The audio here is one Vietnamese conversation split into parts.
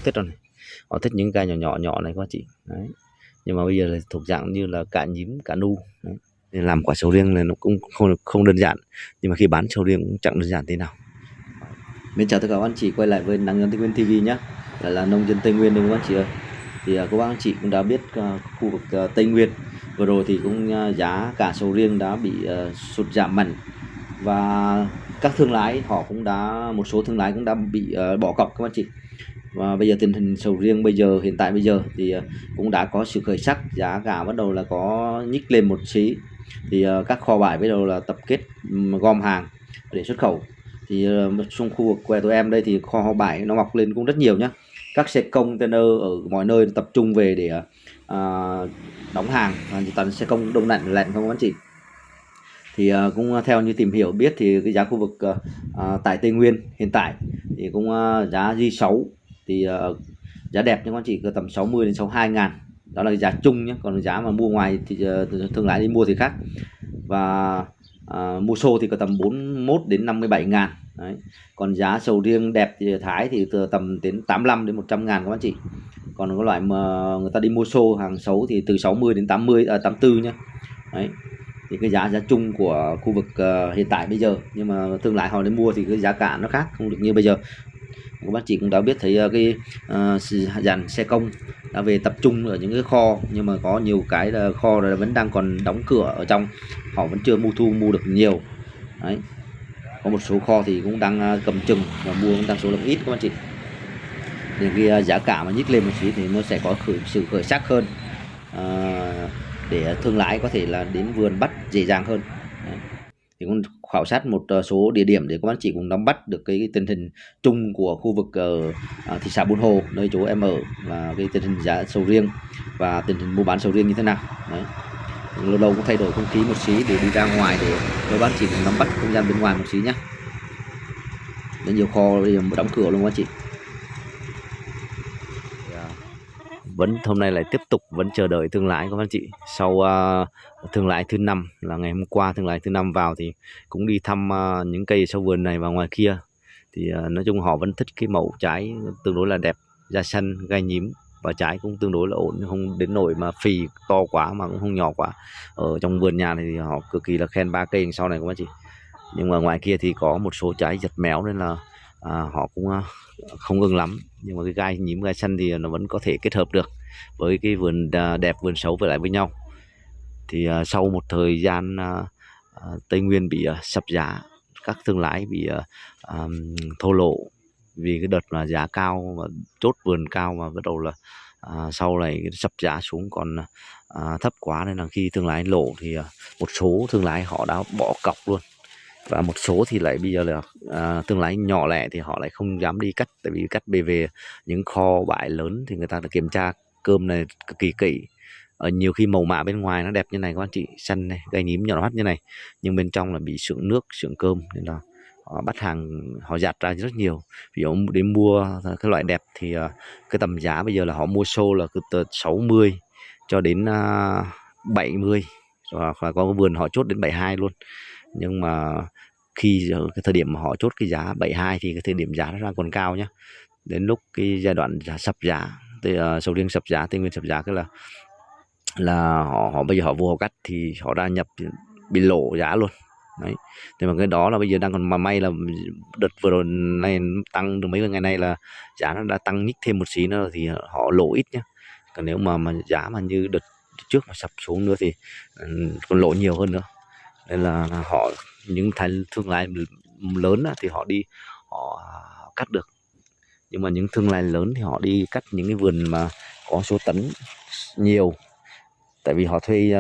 thích rồi này. Họ thích những gai nhỏ nhỏ nhỏ này các anh chị. Đấy. Nhưng mà bây giờ là thuộc dạng như là cả nhím cả nu. Đấy. Nên làm quả sầu riêng là nó cũng không đơn giản, nhưng mà khi bán sầu riêng cũng chẳng đơn giản thế nào. Mến chào tất cả các anh chị quay lại với Nắng Nhân Tây Nguyên TV nhé. Lại là nông dân Tây Nguyên đúng không các anh chị ơi. Thì các bác anh chị cũng đã biết khu vực Tây Nguyên vừa rồi thì cũng giá cả sầu riêng đã bị sụt giảm mạnh, và các thương lái họ cũng đã, một số thương lái cũng đã bị bỏ cọc các anh chị. Và bây giờ tình hình sầu riêng hiện tại bây giờ thì cũng đã có sự khởi sắc, giá cả bắt đầu là có nhích lên một xí. Thì các kho bãi bắt đầu là tập kết gom hàng để xuất khẩu. Thì trong khu vực quê tụi em đây thì kho bãi nó mọc lên cũng rất nhiều nhá. Các xe container ở mọi nơi tập trung về để đóng hàng, toàn xe công đông lạnh không anh chị. Thì cũng theo như tìm hiểu biết thì cái giá khu vực tại Tây Nguyên hiện tại thì cũng giá J6 thì giá đẹp nhưng anh chị cứ tầm 60 đến 62 ngàn, đó là cái giá chung nhé. Còn giá mà mua ngoài thì thương lái đi mua thì khác. Và mua xô thì có tầm 41 đến 57 ngàn. Đấy. Còn giá sầu riêng đẹp thì Thái thì từ tầm đến 85 đến 100 ngàn các anh chị. Còn cái loại mà người ta đi mua xô hàng xấu thì từ 60 đến 84 nhé. Đấy. Thì cái giá chung của khu vực hiện tại bây giờ, nhưng mà thương lái họ đến mua thì cái giá cả nó khác, không được như bây giờ. Các bác chị cũng đã biết thấy cái dàn xe công đã về tập trung ở những cái kho, nhưng mà có nhiều cái kho là vẫn đang còn đóng cửa ở trong, họ vẫn chưa mua được nhiều. Đấy. Có một số kho thì cũng đang cầm chừng và mua cũng đang số lượng ít các bác chị. Thì cái giá cả mà nhích lên một tí thì nó sẽ có sự khởi sắc hơn, để thương lái có thể là đến vườn bắt dễ dàng hơn. Đấy. Thì cũng khảo sát một số địa điểm để các anh chị cùng nắm bắt được cái tình hình chung của khu vực ở thị xã Buôn Hồ nơi chỗ em ở, và cái tình hình giá sầu riêng và tình hình mua bán sầu riêng như thế nào. Đấy. Lâu lâu cũng thay đổi không khí một xí để đi ra ngoài để các anh chị cùng nắm bắt không gian bên ngoài một xí nhé. Rất nhiều kho bây giờ đóng cửa luôn các anh chị. Hôm nay lại tiếp tục vẫn chờ đợi thương lái các anh chị. Sau thương lái thứ 5 là ngày hôm qua, thương lái thứ 5 vào thì cũng đi thăm những cây sau vườn này và ngoài kia. Thì nói chung họ vẫn thích cái mẫu trái tương đối là đẹp, da xanh, gai nhím và trái cũng tương đối là ổn, không đến nỗi mà phì to quá mà cũng không nhỏ quá. Ở trong vườn nhà này thì họ cực kỳ là khen 3 cây sau này các anh chị. Nhưng mà ngoài kia thì có một số trái giật méo nên là họ cũng không ưng lắm. Nhưng mà cái gai nhím, gai xanh thì nó vẫn có thể kết hợp được với cái vườn đẹp vườn xấu về lại với nhau. Thì sau một thời gian Tây Nguyên bị sập giá, các thương lái bị thua lỗ vì cái đợt là giá cao và chốt vườn cao, mà bắt đầu là sau này sập giá xuống còn thấp quá, nên là khi thương lái lỗ thì một số thương lái họ đã bỏ cọc luôn. Và một số thì lại bây giờ là thương lái nhỏ lẻ thì họ lại không dám đi cắt, tại vì cắt về những kho bãi lớn thì người ta đã kiểm tra cơm này cực kỳ kỹ. Nhiều khi màu mạ bên ngoài nó đẹp như này các anh chị, xanh này, gai nhím nhỏ mắt như này, nhưng bên trong là bị sượng nước, sượng cơm, nên là họ bắt hàng họ giặt ra rất nhiều. Ví dụ đến mua cái loại đẹp thì cái tầm giá bây giờ là họ mua xô là từ 60 cho đến 70, và có cái vườn họ chốt đến 72 luôn. Nhưng mà khi ở cái thời điểm mà họ chốt cái giá 72 thì cái thời điểm giá nó đang còn cao nhá. Đến lúc cái giai đoạn sập giá thì sầu riêng sập giá, Tây Nguyên sập giá, cái là họ bây giờ họ vô họ cắt thì họ đã nhập bị lỗ giá luôn. Đấy. Thì mà cái đó là bây giờ đang còn, mà may là đợt vừa rồi này tăng được mấy ngày nay là giá nó đã tăng nhích thêm một xí nữa thì họ lỗ ít nhá. Còn nếu mà giá mà như đợt trước mà sập xuống nữa thì còn lỗ nhiều hơn nữa. Nên là họ, những thương lái lớn thì họ đi họ cắt được. Nhưng mà những thương lái lớn thì họ đi cắt những cái vườn mà có số tấn nhiều, tại vì họ thuê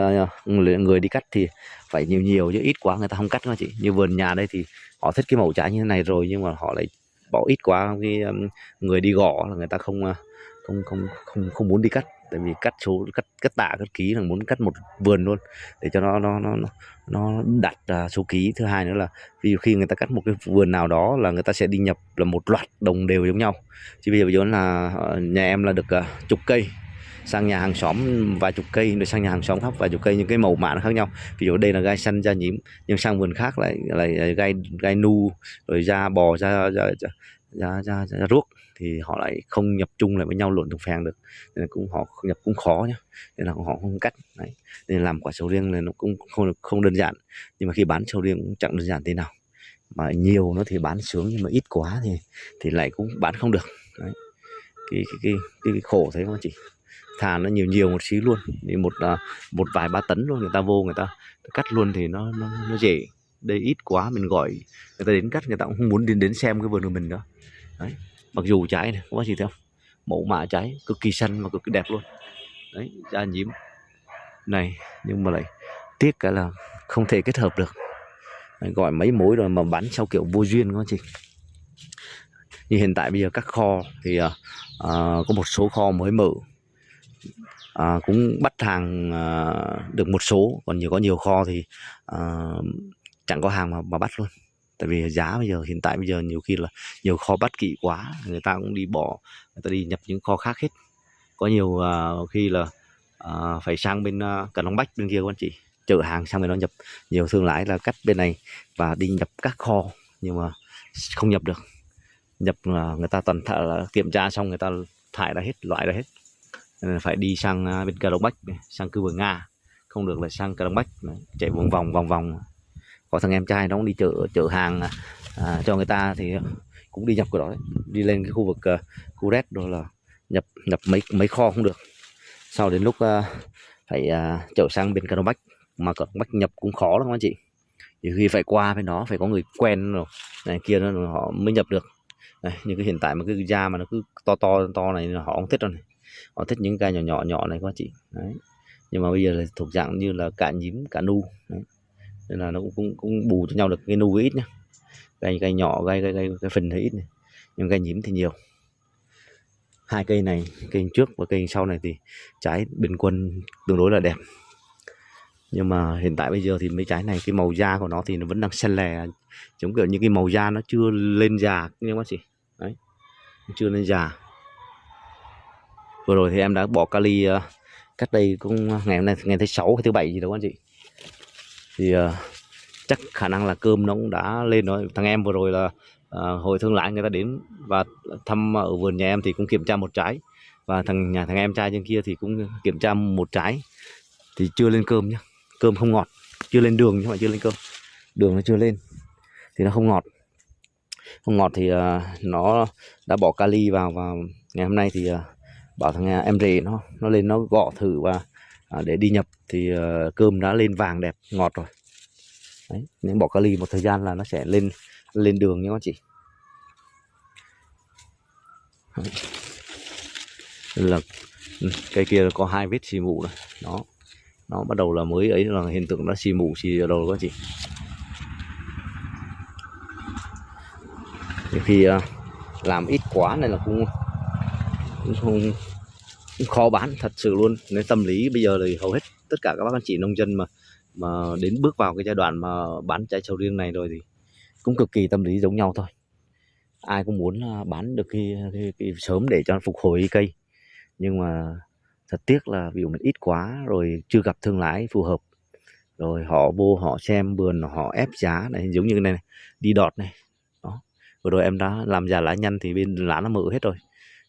người đi cắt thì phải nhiều chứ ít quá người ta không cắt. Chị như vườn nhà đây thì họ thích cái mẫu trái như thế này rồi, nhưng mà họ lại bỏ ít quá, cái người đi gõ là người ta không muốn đi cắt, tại vì cắt tạ cắt ký là muốn cắt một vườn luôn để cho nó đặt số ký. Thứ hai nữa là vì khi người ta cắt một cái vườn nào đó là người ta sẽ đi nhập là một loạt đồng đều giống nhau. Chứ bây giờ là nhà em là được chục cây, sang nhà hàng xóm vài chục cây, rồi sang nhà hàng xóm khác vài chục cây, những cái màu mạ nó khác nhau. Ví dụ đây là gai xanh da nhím, nhưng sang vườn khác lại gai nu, rồi da bò, da ra ruốc thì họ lại không nhập chung lại với nhau lộn thùng phèn được, nên là cũng họ nhập cũng khó nhá, nên là họ không cắt đấy. Nên làm quả sầu riêng này nó cũng không đơn giản, nhưng mà khi bán sầu riêng cũng chẳng đơn giản thế nào, mà nhiều nó thì bán sướng, nhưng mà ít quá thì lại cũng bán không được đấy. Cái khổ thế các chị, thà nó nhiều nhiều một xí luôn, thì một vài ba tấn luôn, người ta vô người ta cắt luôn thì nó dễ. Đây ít quá mình gọi người ta đến cắt, người ta cũng không muốn đến xem cái vườn của mình nữa đấy. Mặc dù trái này có gì thấy không, mẫu mã trái cực kỳ xanh và cực kỳ đẹp luôn đấy, da nhím này, nhưng mà lại tiếc cái là không thể kết hợp được đấy, gọi mấy mối rồi mà bán theo kiểu vô duyên các chị. Như hiện tại bây giờ các kho thì có một số kho mới mở, cũng bắt hàng được một số, còn có nhiều kho thì chẳng có hàng mà bắt luôn. Tại vì giá bây giờ hiện tại bây giờ nhiều khi là nhiều kho bắt kỵ quá, người ta cũng đi bỏ, người ta đi nhập những kho khác hết. Có nhiều khi là phải sang bên Cà Long Bách bên kia các anh chị, chở hàng sang bên đó nhập. Nhiều thương lái là cắt bên này và đi nhập các kho, nhưng mà không nhập được. Nhập là người ta toàn kiểm tra xong người ta thải ra hết, loại ra hết, nên là phải đi sang bên Cà Long Bách, sang Cư Vườn Nga, không được là sang Cà Long Bách. Chạy vòng vòng. Có thằng em trai nó cũng đi chở hàng cho người ta thì cũng đi nhập cái đó đấy. Đi lên cái khu vực Cu Ret rồi là nhập mấy kho không được, sau đến lúc phải chở sang bên Cà Đông Bách, mà Cà Đông Bách nhập cũng khó lắm các anh chị, thì khi phải qua bên đó phải có người quen rồi này kia nó họ mới nhập được. Này, như cái hiện tại mà cái da mà nó cứ to này là họ không thích rồi này, họ thích những cây nhỏ này các anh chị đấy. Nhưng mà bây giờ là thuộc dạng như là cả nhím cả nu đấy. Nên là nó cũng bù cho nhau được, cái nu ít nhá, cây nhỏ cái phần thì ít này, nhưng cây nhím thì nhiều. Hai cây này, cây trước và cây sau này thì trái bình quân tương đối là đẹp, nhưng mà hiện tại bây giờ thì mấy trái này cái màu da của nó thì nó vẫn đang xanh lè, giống kiểu như cái màu da nó chưa lên già nha bác chị đấy, chưa lên già. Vừa rồi thì em đã bỏ kali cách đây cũng ngày hôm nay ngày thứ 6 hay thứ 7 gì đó anh chị, thì chắc khả năng là cơm nó cũng đã lên rồi. Thằng em vừa rồi là hội thương lái người ta đến và thăm ở vườn nhà em thì cũng kiểm tra một trái, và thằng em trai trên kia thì cũng kiểm tra một trái, thì chưa lên cơm nhá, cơm không ngọt, chưa lên đường nhưng mà chưa lên cơm, đường nó chưa lên thì nó không ngọt. Không ngọt thì nó đã bỏ kali vào, và ngày hôm nay thì bảo thằng em rể nó lên nó gõ thử và để đi nhập thì cơm đã lên vàng đẹp ngọt rồi đấy. Nếu bỏ kali một thời gian là nó sẽ lên đường nha các chị. Là cây kia có 2 vết xì mụ này, nó bắt đầu là mới ấy, là hiện tượng nó xì mụ xì ở đầu các chị. Thì khi làm ít quá này là cũng khó bán thật sự luôn. Nên tâm lý bây giờ thì hầu hết tất cả các bác anh chị nông dân mà đến bước vào cái giai đoạn mà bán trái sầu riêng này rồi thì cũng cực kỳ tâm lý giống nhau thôi. Ai cũng muốn bán được cái sớm để cho nó phục hồi cái cây, nhưng mà thật tiếc là ví dụ mình ít quá rồi chưa gặp thương lái phù hợp, rồi họ vô họ xem vườn họ ép giá này, giống như cái này đi đọt này đó. Vừa rồi em đã làm già lá nhân thì bên lá nó mỡ hết rồi,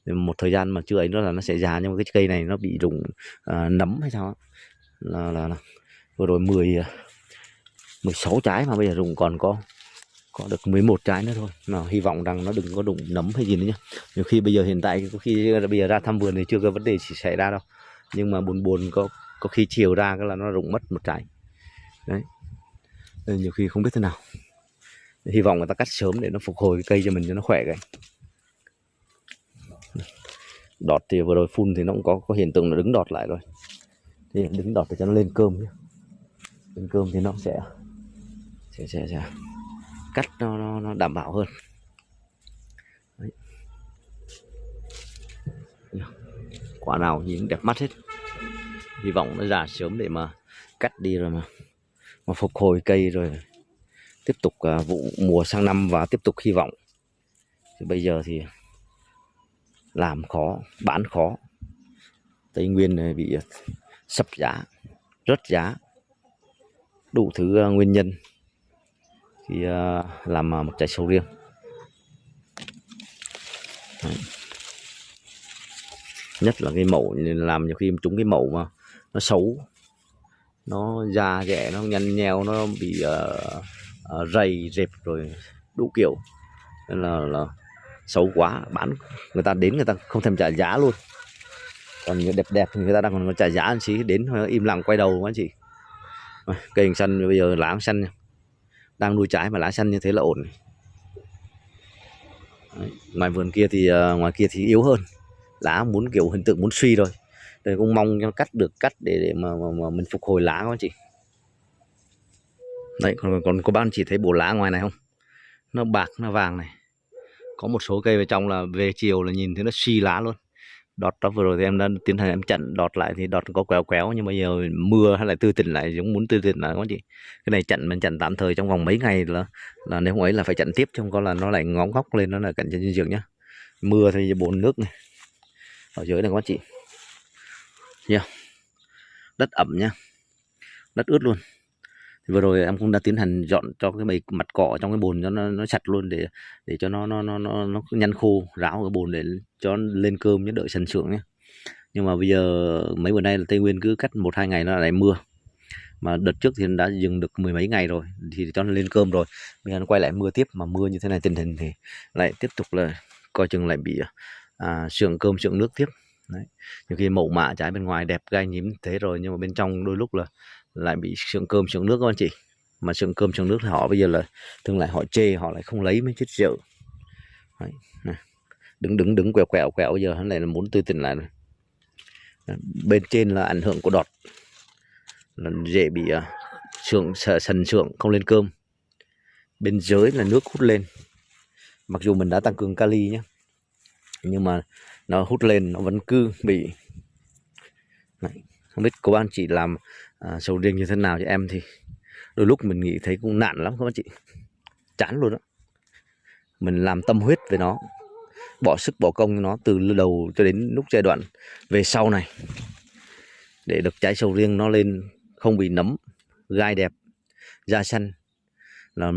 một thời gian mà chưa ấy nữa là nó sẽ già, nhưng mà cái cây này nó bị rụng nấm hay sao là vừa rồi 16 trái mà bây giờ rụng còn có được 11 trái nữa thôi, mà hy vọng rằng nó đừng có đụng nấm hay gì nữa nhá. Nhiều khi bây giờ hiện tại có khi bây giờ ra thăm vườn thì chưa có vấn đề gì xảy ra đâu, nhưng mà buồn có khi chiều ra cái là nó rụng mất một trái đấy. Nên nhiều khi không biết thế nào, hy vọng người ta cắt sớm để nó phục hồi cái cây cho mình cho nó khỏe cái. Đọt thì vừa rồi phun thì nó cũng có hiện tượng là đứng đọt lại rồi, thì đứng đọt để cho nó lên cơm nhé. Lên cơm thì nó sẽ cắt nó đảm bảo hơn. Đấy. Quả nào nhìn đẹp mắt hết, hy vọng nó già sớm để mà cắt đi rồi mà phục hồi cây rồi tiếp tục vụ mùa sang năm và tiếp tục hy vọng. Thì bây giờ thì làm khó, bán khó, Tây Nguyên này bị sập giá, rớt giá, đủ thứ nguyên nhân khi làm một trái sầu riêng. Đấy. Nhất là cái mậu làm nhiều khi trúng cái mậu mà nó xấu, nó già rẻ, nó nhăn nheo, nó bị rầy rệp rồi đủ kiểu, nên là xấu quá, bán người ta đến người ta không thèm trả giá luôn. Còn những đẹp đẹp thì người ta đang còn trả giá anh xí, đến im lặng quay đầu anh chị. Cây hình xanh bây giờ lá xanh đang nuôi trái mà lá xanh như thế là ổn. Đấy. Ngoài vườn kia thì ngoài kia thì yếu hơn, lá muốn kiểu hình tượng muốn suy rồi. Đây cũng mong cho cắt được cắt để mà mình phục hồi lá các anh chị. Đấy, còn có bạn chỉ thấy bộ lá ngoài này không? Nó bạc nó vàng này. Có một số cây vào trong là về chiều là nhìn thấy nó suy lá luôn. Đọt đó vừa rồi thì em đã tiến hành em chặn đọt lại, thì đọt có quéo quéo, nhưng mà giờ mưa hay lại tươi tỉnh lại, giống muốn tươi tỉnh lại các anh chị. Cái này chặn mình chặn tạm thời trong vòng mấy ngày là nếu không ấy là phải chặn tiếp, không có là nó lại ngóng góc lên, nó là cạnh chân dinh dưỡng nhá. Mưa thì bồn nước này ở dưới này các anh chị. Yeah. Đất ẩm nhá, đất ướt luôn. Thì vừa rồi em cũng đã tiến hành dọn cho cái bầy mặt cỏ trong cái bồn cho nó sạch luôn, để cho nó nhăn khô ráo cái bồn để cho lên cơm nhé, đợi sần sượng nhé. Nhưng mà bây giờ mấy bữa nay là Tây Nguyên cứ cách 1-2 ngày nó lại mưa, mà đợt trước thì đã dừng được 10 mấy ngày rồi thì cho nó lên cơm rồi, bây giờ nó quay lại mưa tiếp, mà mưa như thế này tình hình thì lại tiếp tục là coi chừng lại bị sượng cơm sượng nước tiếp. Đấy. Nhiều khi mậu mạ trái bên ngoài đẹp gai nhím thế rồi, nhưng mà bên trong đôi lúc là lại bị sượng cơm sượng nước các anh chị. Mà sượng cơm sượng nước thì họ bây giờ là thường lại họ chê, họ lại không lấy mấy chết rượu. Đấy. Đứng quẹo quẹo quẹo, bây giờ hắn này là muốn tươi tỉnh lại rồi. Bên trên là ảnh hưởng của đọt, là dễ bị sần sượng không lên cơm. Bên dưới là nước hút lên, mặc dù mình đã tăng cường kali nhé, nhưng mà nó hút lên nó vẫn cứ bị. Đấy. Không biết cô bác chị làm sầu riêng như thế nào, cho em thì đôi lúc mình nghĩ thấy cũng nản lắm các bác chị, chán luôn đó. Mình làm tâm huyết về nó, bỏ sức bỏ công nó từ đầu cho đến lúc giai đoạn về sau này, để được trái sầu riêng nó lên không bị nấm, gai đẹp, da xanh là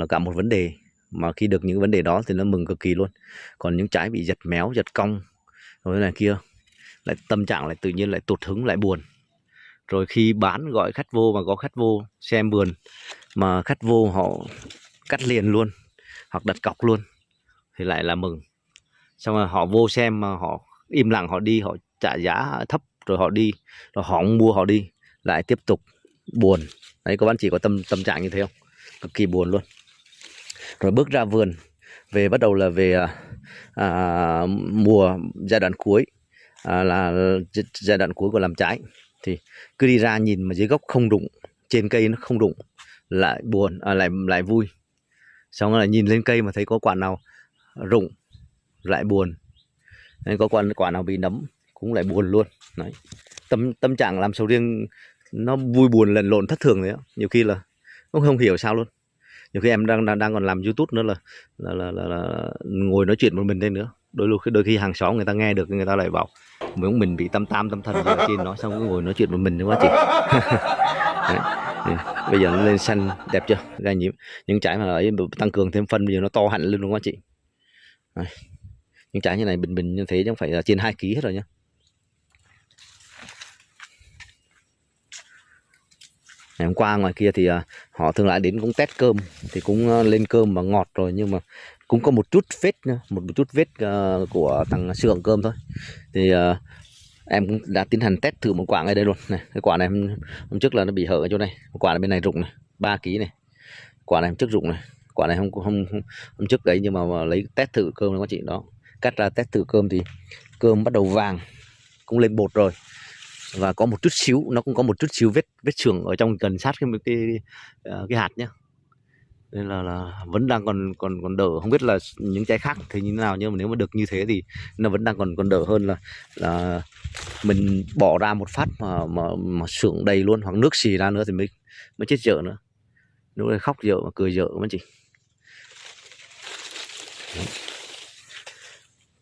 cả một vấn đề. Mà khi được những vấn đề đó thì nó mừng cực kỳ luôn. Còn những trái bị giật méo, giật cong rồi này kia, lại tâm trạng lại tự nhiên lại tụt hứng, lại buồn. Rồi khi bán gọi khách vô, mà có khách vô xem vườn mà khách vô họ cắt liền luôn hoặc đặt cọc luôn thì lại là mừng. Xong rồi họ vô xem mà họ im lặng, họ đi, họ trả giá thấp rồi họ đi, rồi họ không mua họ đi, lại tiếp tục buồn. Đấy, các bạn chỉ có tâm trạng như thế không? Cực kỳ buồn luôn. Rồi bước ra vườn về, bắt đầu là về mùa giai đoạn cuối, là giai đoạn cuối của làm trái, thì cứ đi ra nhìn mà dưới gốc không rụng, trên cây nó không rụng, lại buồn, lại vui. Xong rồi nhìn lên cây mà thấy có quả nào rụng lại buồn, nên có quả nào bị nấm cũng lại buồn luôn. Đấy. Tâm trạng làm sầu riêng nó vui buồn lẫn lộn thất thường đấy. Nhiều khi là cũng không hiểu sao luôn. Nhiều khi em đang còn làm YouTube nữa là ngồi nói chuyện một mình đây nữa. Đôi khi hàng xóm người ta nghe được, người ta lại bảo mình bị tâm thần gì ở trên nó, xong cứ ngồi nói chuyện một mình nữa quá chị. Bây giờ nó lên xanh đẹp chưa, gai nhím. Những trái mà ấy tăng cường thêm phân, bây giờ nó to hẳn lên luôn quá chị. Đấy. Những trái như này bình như thế chứ không phải là trên 2 kg hết rồi nhá. Ngày hôm qua ngoài kia thì họ thường lại đến cũng test cơm, thì cũng lên cơm và ngọt rồi, nhưng mà cũng có một chút vết nữa, một chút vết của thằng sượng cơm thôi. Thì em cũng đã tiến hành test thử một quả ngay đây luôn này. Cái quả này hôm trước là nó bị hở ở chỗ này, quả này bên này rụng này, 3 kg này. Quả này hôm trước rụng này, quả này hôm trước đấy, nhưng mà lấy test thử cơm này các chị, đó cắt ra test thử cơm thì cơm bắt đầu vàng, cũng lên bột rồi, và có một chút xíu, nó cũng có một chút xíu vết sượng ở trong gần sát cái hạt nhá. Nên là vẫn đang còn đỡ. Không biết là những trái khác thì như thế nào, nhưng mà nếu mà được như thế thì nó vẫn đang còn đỡ hơn là mình bỏ ra một phát mà sượng đầy luôn, hoặc nước xì ra nữa thì mới chết dở nữa. Lúc này khóc dở mà cười dở mấy chị.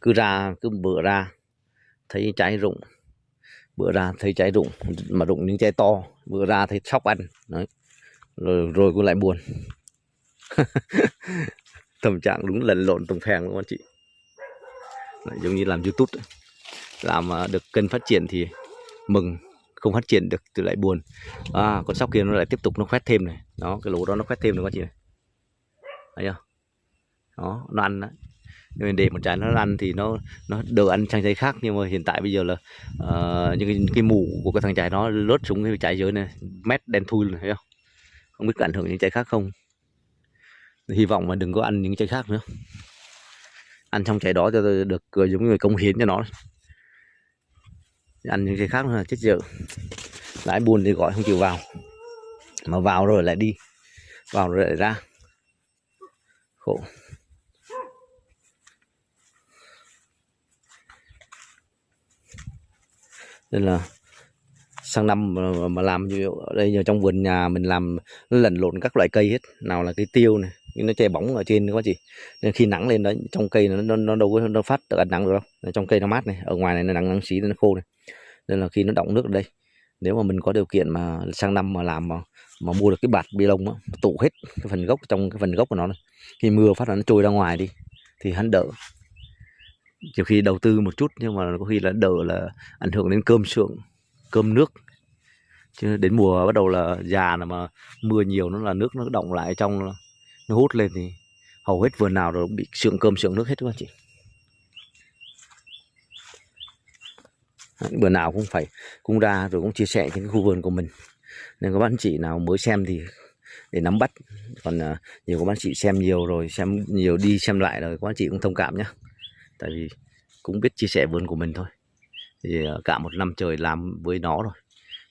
Cứ bữa ra thấy trái rụng, bữa ra thấy trái rụng, mà rụng những trái to, bữa ra thấy sóc ăn. Đấy. Rồi cũng lại buồn. Tâm trạng đúng lẫn lộn tùng phèn luôn chị. Đấy, giống như làm YouTube ấy. Làm được kênh phát triển thì mừng, không phát triển được thì lại buồn. Con sóc kia nó lại tiếp tục nó khoét thêm này, đó cái lỗ đó nó khoét thêm nữa các chị này, thấy chưa, đó nó ăn đấy. Nhưng để một trái nó ăn thì nó đỡ ăn trang trái khác, nhưng mà hiện tại bây giờ là những cái mủ của cái thằng trái nó lướt xuống cái trái dưới này, mét đen thui rồi, thấy không? Không biết có ảnh hưởng những trái khác không. Hy vọng mà đừng có ăn những trái khác nữa, ăn trong trái đó cho được giống người cống hiến cho nó. Ăn những trái khác nữa là chết dở. Lái buồn thì gọi không chịu vào, mà vào rồi lại đi, vào rồi lại ra, khổ. Nên là sang năm mà làm như ở đây ở trong vườn nhà mình làm nó lẫn lộn các loại cây hết, nào là cây tiêu này, nhưng nó che bóng ở trên nữa quá chị, nên khi nắng lên đấy trong cây nó đâu có nó phát được ánh nắng được đâu, trong cây nó mát này, ở ngoài này nó nắng xí nó khô này, nên là khi nó đọng nước ở đây, nếu mà mình có điều kiện mà sang năm mà làm mà mua được cái bạt bi lông á, tụ hết cái phần gốc, trong cái phần gốc của nó này, khi mưa phát là nó trôi ra ngoài đi thì hắn đỡ. Nhiều khi đầu tư một chút nhưng mà có khi là đỡ, là ảnh hưởng đến cơm sượng, cơm nước. Chứ đến mùa bắt đầu là già là mà mưa nhiều nó là nước nó đọng lại trong, nó hút lên thì hầu hết vườn nào rồi cũng bị sượng cơm sượng nước hết các chị. Bữa nào cũng phải cũng ra rồi cũng chia sẻ những cái khu vườn của mình, nên các bạn chị nào mới xem thì để nắm bắt, còn nhiều các bạn chị xem nhiều rồi, xem nhiều đi xem lại rồi các bạn chị cũng thông cảm nhé, tại vì cũng biết chia sẻ vườn của mình thôi. Thì cả một năm trời làm với nó rồi,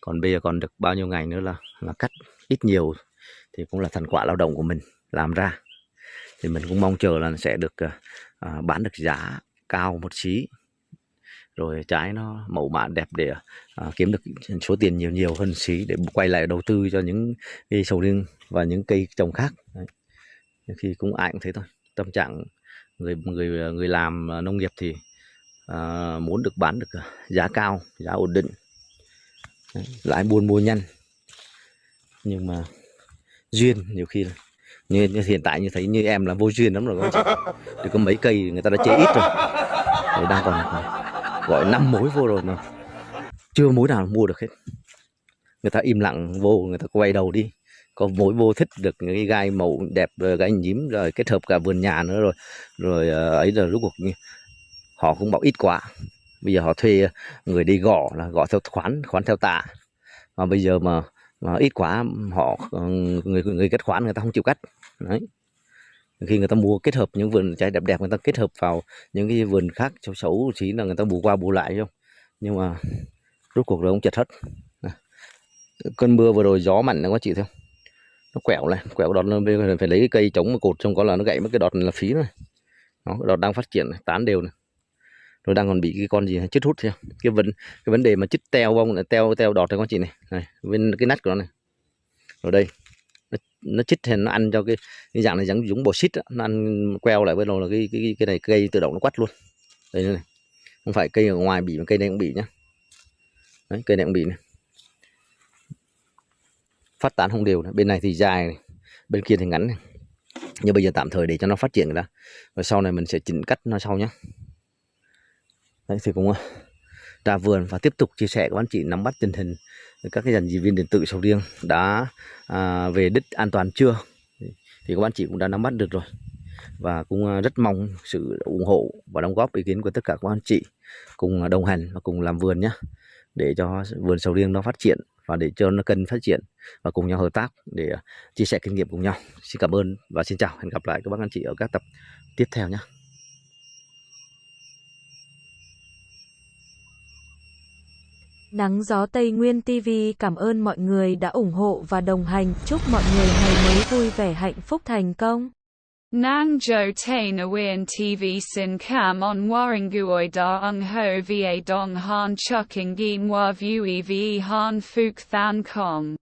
còn bây giờ còn được bao nhiêu ngày nữa là cắt, ít nhiều thì cũng là thành quả lao động của mình làm ra, thì mình cũng mong chờ là sẽ được bán được giá cao một xí, rồi trái nó mẫu mã đẹp để kiếm được số tiền nhiều hơn xí để quay lại đầu tư cho những cây sầu riêng và những cây trồng khác. Đấy. Khi cũng ai cũng thế thôi, tâm trạng người làm nông nghiệp thì muốn được bán được giá cao, giá ổn định. Đấy. Lãi buôn mua nhanh, nhưng mà duyên nhiều khi như hiện tại như thấy như em là vô duyên lắm rồi các chị. Thì có mấy cây người ta đã chế ít rồi, rồi đang còn gọi 5 mối vô rồi mà chưa mối nào mua được hết. Người ta im lặng vô, người ta quay đầu đi, có mối vô thích được những cái gai màu đẹp, rồi gai nhím, rồi kết hợp cả vườn nhà nữa, rồi ấy là lúc cuộc họ cũng bảo ít quá. Bây giờ họ thuê người đi gõ là gõ theo khoán theo tạ, mà bây giờ mà ít quá họ người cắt khoán người ta không chịu cắt. Đấy, khi người ta mua kết hợp những vườn trái đẹp đẹp, người ta kết hợp vào những cái vườn khác xấu xấu chỉ là người ta bù qua bù lại không, nhưng mà rốt cuộc rồi cũng chật hết. Cơn mưa vừa rồi gió mạnh nó có chị thấy không, nó quẹo này, quẹo đọt lên, phải lấy cái cây chống mà cột xong có là nó gãy mất cái đọt này là phí rồi. Đó, cái đọt đang phát triển này, tán đều này, rồi đang còn bị cái con gì chích hút theo cái vấn đề mà chích teo bông này, teo đọt này con chị này bên cái nách của nó này, rồi đây nó chích thì nó ăn cho cái dạng này giống bò xít, nó ăn queo lại, bên đầu là cái này cây tự động nó quắt luôn. Đây này, không phải cây ở ngoài bị mà cây này cũng bị nhá. Đấy, cây này cũng bị này, phát tán không đều này. Bên này thì dài này, bên kia thì ngắn này, nhưng bây giờ tạm thời để cho nó phát triển ra, rồi sau này mình sẽ chỉnh cắt nó sau nhé. Đấy thì cũng ra vườn và tiếp tục chia sẻ các anh chị nắm bắt tình hình các cái dàn dị viên điện tử sầu riêng đã về đích an toàn chưa, thì các anh chị cũng đã nắm bắt được rồi, và cũng rất mong sự ủng hộ và đóng góp ý kiến của tất cả các anh chị cùng đồng hành và cùng làm vườn nhé, để cho vườn sầu riêng nó phát triển và để cho nó cần phát triển, và cùng nhau hợp tác để chia sẻ kinh nghiệm cùng nhau. Xin cảm ơn và xin chào, hẹn gặp lại các anh chị ở các tập tiếp theo nhé. Nắng gió Tây Nguyên TV cảm ơn mọi người đã ủng hộ và đồng hành. Chúc mọi người ngày mới vui vẻ, hạnh phúc, thành công. Nang jo tay na wien TV sin cam on waringuoi da ung ho va dong han chuking gin wa vue ve han phúc than kong.